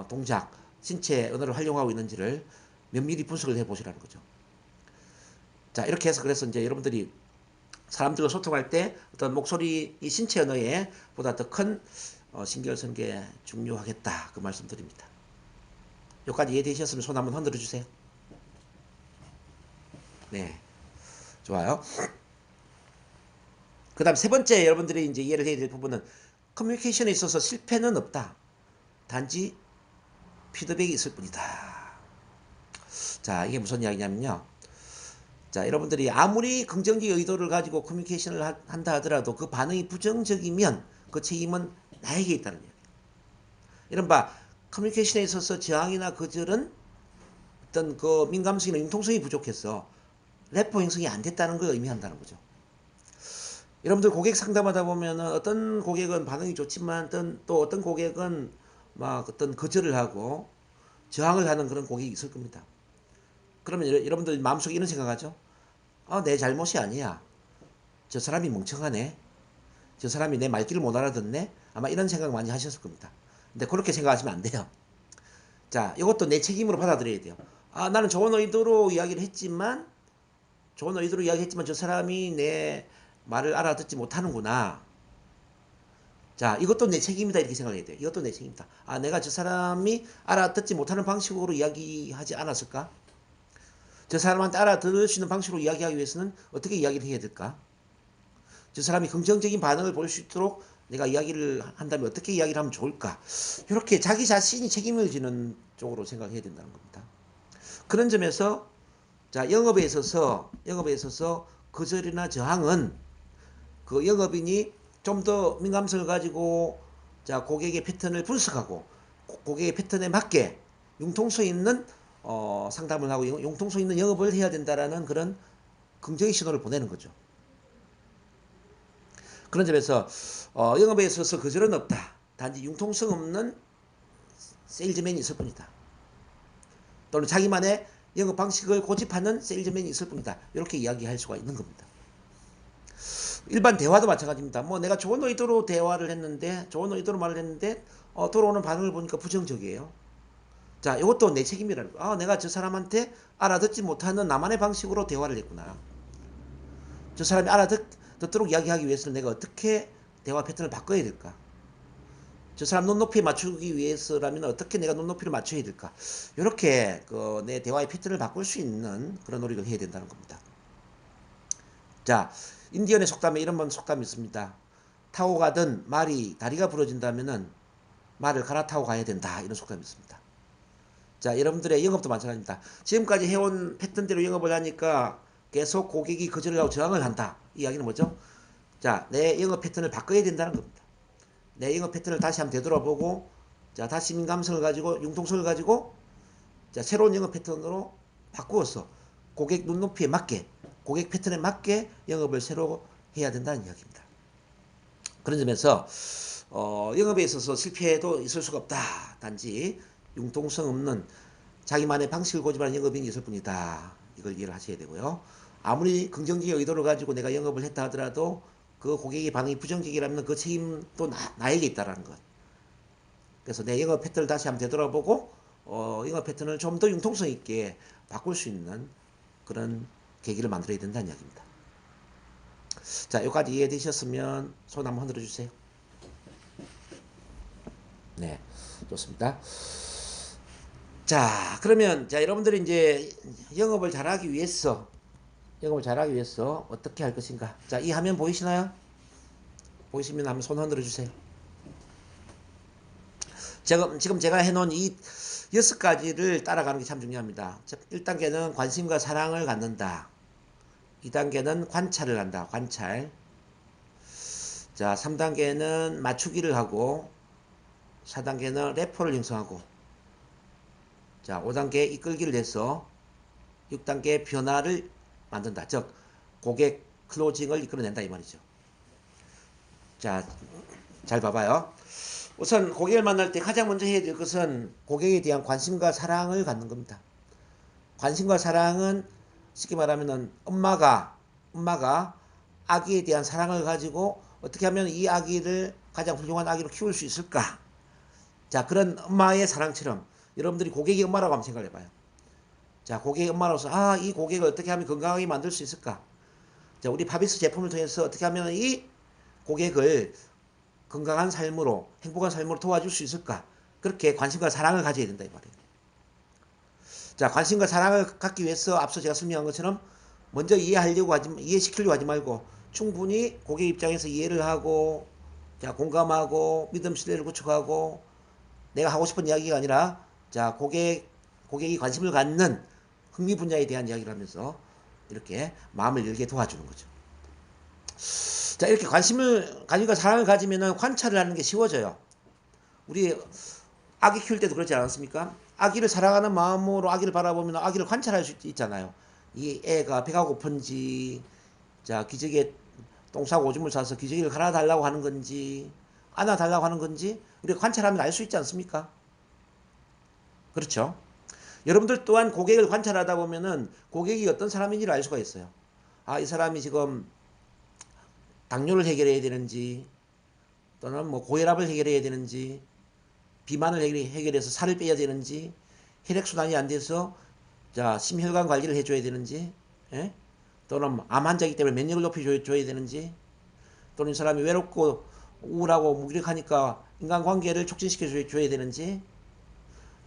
S1: 동작 신체 언어를 활용하고 있는지를 면밀히 분석을 해보시라는 거죠. 자 이렇게 해서 그래서 이제 여러분들이 사람들과 소통할 때 어떤 목소리, 이 신체 언어에 보다 더 큰 신경을 쓰는 게 중요하겠다. 그 말씀 드립니다. 여기까지 이해되셨으면 손 한번 흔들어 주세요. 네. 좋아요. 그 다음 세 번째 여러분들이 이제 이해를 해야 될 부분은 커뮤니케이션에 있어서 실패는 없다. 단지 피드백이 있을 뿐이다. 자, 이게 무슨 이야기냐면요. 자, 여러분들이 아무리 긍정적 의도를 가지고 커뮤니케이션을 한다 하더라도 그 반응이 부정적이면 그 책임은 나에게 있다는 얘기예요. 이른바 커뮤니케이션에 있어서 저항이나 거절은 어떤 그 민감성이나 융통성이 부족해서 레포 형성이 안 됐다는 걸 의미한다는 거죠. 여러분들 고객 상담하다 보면은 어떤 고객은 반응이 좋지만 또 어떤 고객은 막 어떤 거절을 하고 저항을 하는 그런 고객이 있을 겁니다. 그러면 여러분들 마음속에 이런 생각하죠? 내 잘못이 아니야. 저 사람이 멍청하네. 저 사람이 내 말귀를 못 알아듣네. 아마 이런 생각 많이 하셨을 겁니다. 근데 그렇게 생각하시면 안 돼요. 자, 이것도 내 책임으로 받아들여야 돼요. 나는 좋은 의도로 이야기를 했지만 저 사람이 내 말을 알아듣지 못하는구나. 자, 이것도 내 책임이다 이렇게 생각해야 돼요. 이것도 내 책임이다. 내가 저 사람이 알아듣지 못하는 방식으로 이야기하지 않았을까? 저 사람한테 알아들을 수 있는 방식으로 이야기하기 위해서는 어떻게 이야기를 해야 될까? 저 사람이 긍정적인 반응을 보일 수 있도록 내가 이야기를 한다면 어떻게 이야기를 하면 좋을까? 이렇게 자기 자신이 책임을 지는 쪽으로 생각해야 된다는 겁니다. 그런 점에서 자, 영업에 있어서 거절이나 저항은 그 영업인이 좀 더 민감성을 가지고 자, 고객의 패턴을 분석하고 고객의 패턴에 맞게 융통성 있는 상담을 하고 융통성 있는 영업을 해야 된다라는 그런 긍정의 신호를 보내는 거죠. 그런 점에서 영업에 있어서 거절은 없다. 단지 융통성 없는 세일즈맨이 있을 뿐이다. 또는 자기만의 영업 방식을 고집하는 세일즈맨이 있을 뿐이다. 이렇게 이야기할 수가 있는 겁니다. 일반 대화도 마찬가지입니다. 뭐 내가 좋은 의도로 대화를 했는데 좋은 의도로 말을 했는데 돌아오는 반응을 보니까 부정적이에요. 자, 이것도 내 책임이라는 거. 내가 저 사람한테 알아듣지 못하는 나만의 방식으로 대화를 했구나. 저 사람이 알아듣도록 이야기하기 위해서는 내가 어떻게 대화 패턴을 바꿔야 될까? 저 사람 눈높이에 맞추기 위해서라면 어떻게 내가 눈높이를 맞춰야 될까? 이렇게 내 대화의 패턴을 바꿀 수 있는 그런 노력을 해야 된다는 겁니다. 자, 인디언의 속담에 이런 속담이 있습니다. 타고 가던 말이 다리가 부러진다면은 말을 갈아타고 가야 된다. 이런 속담이 있습니다. 자, 여러분들의 영업도 마찬가지입니다. 지금까지 해온 패턴대로 영업을 하니까 계속 고객이 거절을 하고 저항을 한다. 이 이야기는 뭐죠? 자, 내 영업 패턴을 바꿔야 된다는 겁니다. 내 영업 패턴을 다시 한번 되돌아보고 자, 다시 민감성을 가지고 융통성을 가지고 자, 새로운 영업 패턴으로 바꾸어서 고객 눈높이에 맞게 고객 패턴에 맞게 영업을 새로 해야 된다는 이야기입니다. 그런 점에서 영업에 있어서 실패도 있을 수가 없다. 단지 융통성 없는 자기만의 방식을 고집하는 영업인이 있을 뿐이다. 이걸 이해를 하셔야 되고요. 아무리 긍정적인 의도를 가지고 내가 영업을 했다 하더라도 그 고객의 반응이 부정적이라면 그 책임도 나에게 있다는 것. 그래서 내 영업 패턴을 다시 한번 되돌아보고 영업 패턴을 좀 더 융통성 있게 바꿀 수 있는 그런 계기를 만들어야 된다는 이야기입니다. 자, 여기까지 이해되셨으면 손 한번 흔들어 주세요. 네, 좋습니다. 자, 그러면 여러분들이 이제 영업을 잘하기 위해서 어떻게 할 것인가? 자, 이 화면 보이시나요? 보이시면 한번 손 흔들어 주세요. 지금 제가 해놓은 이 6가지를 따라가는 게 참 중요합니다. 1단계는 관심과 사랑을 갖는다. 2단계는 관찰을 한다. 관찰. 자, 3단계는 맞추기를 하고 4단계는 레퍼를 형성하고 자, 5단계 이끌기를 해서 6단계 변화를 만든다. 즉 고객 클로징을 이끌어낸다 이 말이죠. 자, 잘 봐봐요. 우선 고객을 만날 때 가장 먼저 해야 될 것은 고객에 대한 관심과 사랑을 갖는 겁니다. 관심과 사랑은 쉽게 말하면 엄마가 아기에 대한 사랑을 가지고 어떻게 하면 이 아기를 가장 훌륭한 아기로 키울 수 있을까? 자, 그런 엄마의 사랑처럼 여러분들이 고객이 엄마라고 한번 생각해 봐요. 자, 고객이 엄마로서 이 고객을 어떻게 하면 건강하게 만들 수 있을까? 자, 우리 파비스 제품을 통해서 어떻게 하면 이 고객을 건강한 삶으로 행복한 삶으로 도와줄 수 있을까? 그렇게 관심과 사랑을 가져야 된다 이 말이에요. 자, 관심과 사랑을 갖기 위해서 앞서 제가 설명한 것처럼 먼저 이해시키려고 하지 말고 충분히 고객 입장에서 이해를 하고 자, 공감하고 믿음 신뢰를 구축하고 내가 하고 싶은 이야기가 아니라 자, 고객이 관심을 갖는 흥미 분야에 대한 이야기를 하면서 이렇게 마음을 열게 도와주는 거죠. 자, 이렇게 관심과 사랑을 가지면 관찰을 하는 게 쉬워져요. 우리 아기 키울 때도 그렇지 않았습니까? 아기를 사랑하는 마음으로 아기를 바라보면 아기를 관찰할 수 있잖아요. 이 애가 배가 고픈지, 자, 기저귀에 똥 싸고 오줌을 싸서 기저귀를 갈아달라고 하는 건지, 안아달라고 하는 건지, 우리가 관찰하면 알 수 있지 않습니까? 그렇죠? 여러분들 또한 고객을 관찰하다 보면은 고객이 어떤 사람인지를 알 수가 있어요. 아, 이 사람이 지금 당뇨를 해결해야 되는지, 또는 뭐 고혈압을 해결해야 되는지, 비만을 해결해서 살을 빼야 되는지, 혈액순환이 안 돼서 자 심혈관 관리를 해줘야 되는지, 예? 또는 암 환자이기 때문에 면역을 높여줘야 되는지, 또는 이 사람이 외롭고 우울하고 무기력하니까 인간관계를 촉진시켜 줘야 되는지,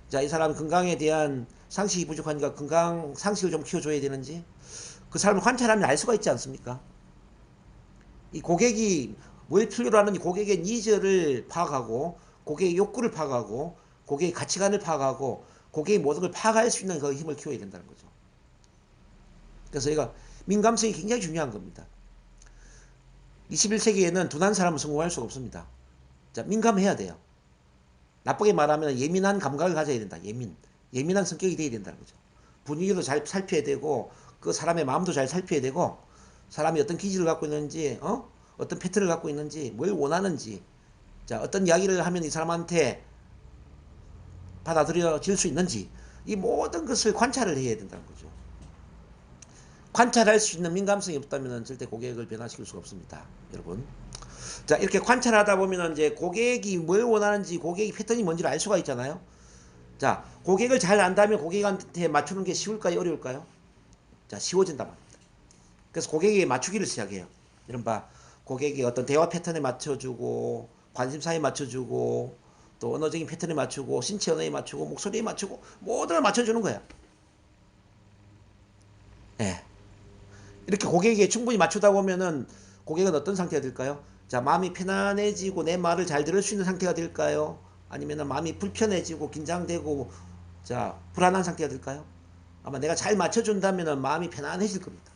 S1: 자, 이 사람 건강에 대한 상식이 부족하니까 건강 상식을 좀 키워줘야 되는지, 그 사람을 관찰하면 알 수가 있지 않습니까? 이 고객이 뭘 필요로 하는지 고객의 니즈를 파악하고 고객의 욕구를 파악하고 고객의 가치관을 파악하고 고객의 모든 걸 파악할 수 있는 그 힘을 키워야 된다는 거죠. 그래서 이거 민감성이 굉장히 중요한 겁니다. 21세기에는 둔한 사람은 성공할 수가 없습니다. 자, 민감해야 돼요. 나쁘게 말하면 예민한 감각을 가져야 된다. 예민한 성격이 돼야 된다는 거죠. 분위기도 잘 살펴야 되고 그 사람의 마음도 잘 살펴야 되고 사람이 어떤 기질을 갖고 있는지, 어떤 패턴을 갖고 있는지, 뭘 원하는지, 자, 어떤 이야기를 하면 이 사람한테 받아들여질 수 있는지, 이 모든 것을 관찰을 해야 된다는 거죠. 관찰할 수 있는 민감성이 없다면 절대 고객을 변화시킬 수가 없습니다. 여러분. 자, 이렇게 관찰하다 보면 이제 고객이 뭘 원하는지, 고객의 패턴이 뭔지를 알 수가 있잖아요. 자, 고객을 잘 안다면 고객한테 맞추는 게 쉬울까요? 어려울까요? 자, 쉬워진단 말입니다. 그래서 고객에게 맞추기를 시작해요. 이른바 고객의 어떤 대화 패턴에 맞춰주고 관심사에 맞춰주고 또 언어적인 패턴에 맞추고 신체 언어에 맞추고 목소리에 맞추고 모든 걸 맞춰주는 거야. 예. 이렇게 고객에게 충분히 맞추다 보면은 고객은 어떤 상태가 될까요? 자, 마음이 편안해지고 내 말을 잘 들을 수 있는 상태가 될까요? 아니면 마음이 불편해지고 긴장되고 자, 불안한 상태가 될까요? 아마 내가 잘 맞춰준다면 마음이 편안해질 겁니다.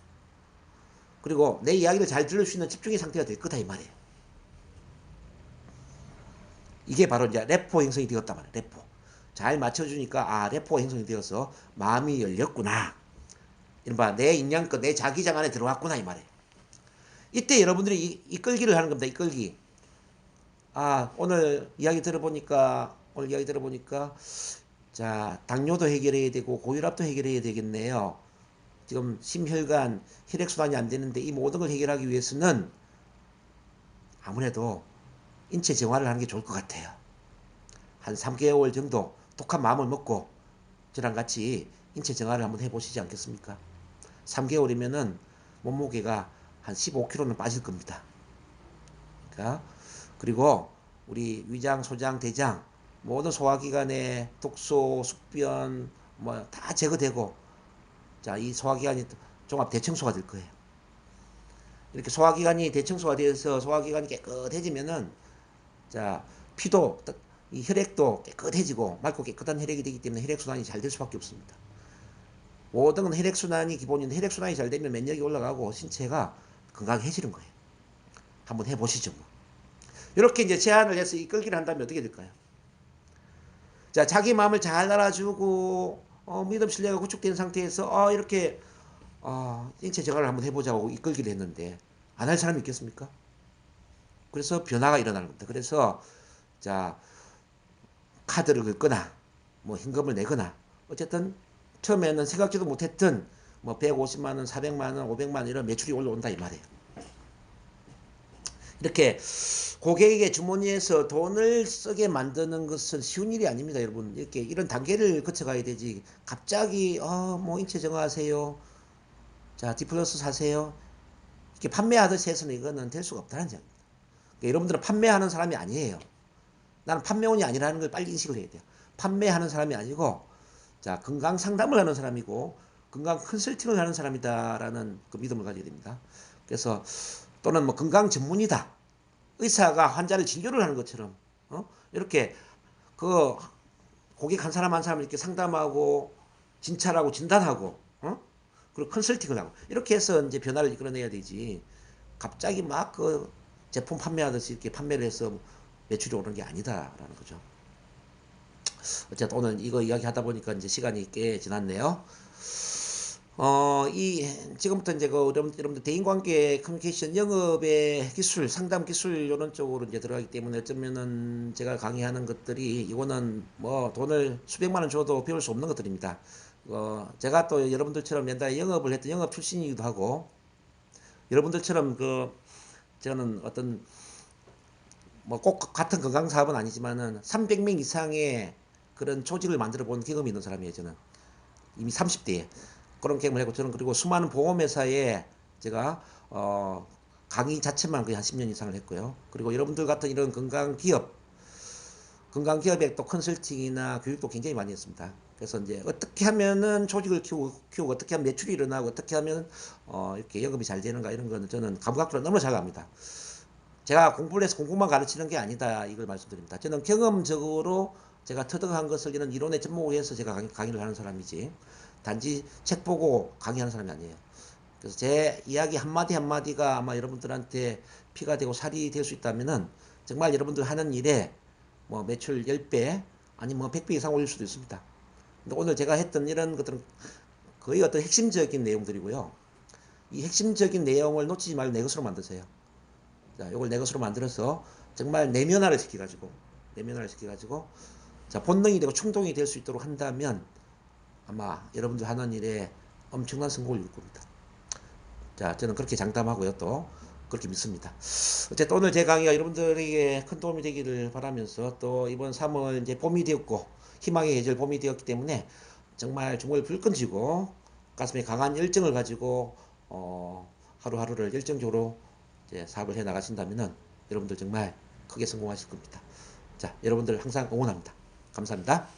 S1: 그리고 내 이야기를 잘 들을 수 있는 집중의 상태가 될 거다 이 말이에요. 이게 바로 이제 래포 형성이 되었단 말이에요. 래포. 잘 맞춰주니까 아 래포 형성이 되어서 마음이 열렸구나. 이른바 내 인양껏 내 자기장 안에 들어왔구나 이 말이에요. 이때 여러분들이 이끌기를 하는 겁니다. 이끌기. 아 오늘 이야기 들어보니까 자 당뇨도 해결해야 되고 고혈압도 해결해야 되겠네요. 지금 심혈관 혈액순환이 안 되는데 이 모든 걸 해결하기 위해서는 아무래도 인체 정화를 하는 게 좋을 것 같아요. 한 3개월 정도 독한 마음을 먹고 저랑 같이 인체 정화를 한번 해보시지 않겠습니까? 3개월이면은 몸무게가 한 15kg는 빠질 겁니다. 그러니까 그리고 우리 위장, 소장, 대장 모든 소화기관에 독소, 숙변 뭐 다 제거되고 자, 이 소화기관이 종합 대청소가 될 거예요. 이렇게 소화기관이 대청소가 되어서 소화기관이 깨끗해지면은 자, 피도 이 혈액도 깨끗해지고 맑고 깨끗한 혈액이 되기 때문에 혈액순환이 잘 될 수밖에 없습니다. 모든 혈액순환이 기본인데 혈액순환이 잘 되면 면역이 올라가고 신체가 건강해지는 거예요. 한번 해보시죠. 뭐. 이렇게 이제 제안을 해서 이끌기를 한다면 어떻게 될까요? 자, 자기 마음을 잘 알아주고 믿음 신뢰가 구축된 상태에서 이렇게 인체 정화를 한번 해보자고 이끌기를 했는데 안 할 사람이 있겠습니까? 그래서 변화가 일어나는 겁니다. 그래서 자 카드를 긁거나 뭐 현금을 내거나 어쨌든 처음에는 생각지도 못했던 뭐 150만 원, 400만 원, 500만 원 이런 매출이 올라온다 이 말이에요. 이렇게 고객에게 주머니에서 돈을 쓰게 만드는 것은 쉬운 일이 아닙니다, 여러분. 이렇게 이런 단계를 거쳐가야 되지. 갑자기 뭐 인체 정화하세요. 자, 디플러스 사세요. 이렇게 판매하듯이 해서는 이거는 될 수가 없다는 점입니다. 그러니까 여러분들은 판매하는 사람이 아니에요. 나는 판매원이 아니라는 걸 빨리 인식을 해야 돼요. 판매하는 사람이 아니고 자, 건강 상담을 하는 사람이고 건강 컨설팅을 하는 사람이다라는 그 믿음을 가져야 됩니다. 그래서 또는 뭐 건강 전문이다. 의사가 환자를 진료를 하는 것처럼 이렇게 그 고객 한 사람 한 사람 이렇게 상담하고 진찰하고 진단하고 그리고 컨설팅을 하고 이렇게 해서 이제 변화를 이끌어내야 되지. 갑자기 막 그 제품 판매하듯이 이렇게 판매를 해서 매출이 오르는 게 아니다라는 거죠. 어쨌든 오늘 이거 이야기 하다 보니까 이제 시간이 꽤 지났네요. 지금부터 이제 여러분들 대인관계 커뮤니케이션 영업의 기술, 상담 기술 이런 쪽으로 이제 들어가기 때문에 어쩌면은 제가 강의하는 것들이 이거는 뭐 돈을 수백만 원 줘도 배울 수 없는 것들입니다. 제가 또 여러분들처럼 옛날에 영업을 했던 영업 출신이기도 하고 여러분들처럼 저는 어떤 뭐 꼭 같은 건강 사업은 아니지만은 300명 이상의 그런 조직을 만들어 본 경험이 있는 사람이에요. 저는 이미 30대에 그런 경험을 했고 저는 그리고 수많은 보험회사에 제가 강의 자체만 거의 한 10년 이상을 했고요. 그리고 여러분들 같은 이런 건강 기업의 또 컨설팅이나 교육도 굉장히 많이 했습니다. 그래서 이제 어떻게 하면은 조직을 키우고 어떻게 하면 매출이 일어나고 어떻게 하면 이렇게 영업이 잘 되는가 이런 거는 저는 감각적으로 너무 잘 압니다. 제가 공부를 해서 공부만 가르치는 게 아니다 이걸 말씀드립니다. 저는 경험적으로 제가 터득한 것을 이런 이론에 접목해서 제가 강의를 하는 사람이지 단지 책 보고 강의하는 사람이 아니에요. 그래서 제 이야기 한마디 한마디가 아마 여러분들한테 피가 되고 살이 될 수 있다면은 정말 여러분들 하는 일에 뭐 매출 10배 아니면 뭐 100배 이상 올릴 수도 있습니다. 근데 오늘 제가 했던 이런 것들은 거의 어떤 핵심적인 내용들이고요. 이 핵심적인 내용을 놓치지 말고 내 것으로 만드세요. 자, 이걸 내 것으로 만들어서 정말 내면화를 시켜가지고 자, 본능이 되고 충동이 될 수 있도록 한다면 아마 여러분들 하는 일에 엄청난 성공을 이룰 겁니다. 자, 저는 그렇게 장담하고요. 또 그렇게 믿습니다. 어쨌든 오늘 제 강의가 여러분들에게 큰 도움이 되기를 바라면서 또 이번 3월 이제 봄이 되었고 희망의 계절 봄이 되었기 때문에 정말 정말 불끈 쥐고 가슴에 강한 열정을 가지고 하루하루를 열정적으로 이제 사업을 해 나가신다면은 여러분들 정말 크게 성공하실 겁니다. 자, 여러분들 항상 응원합니다. 감사합니다.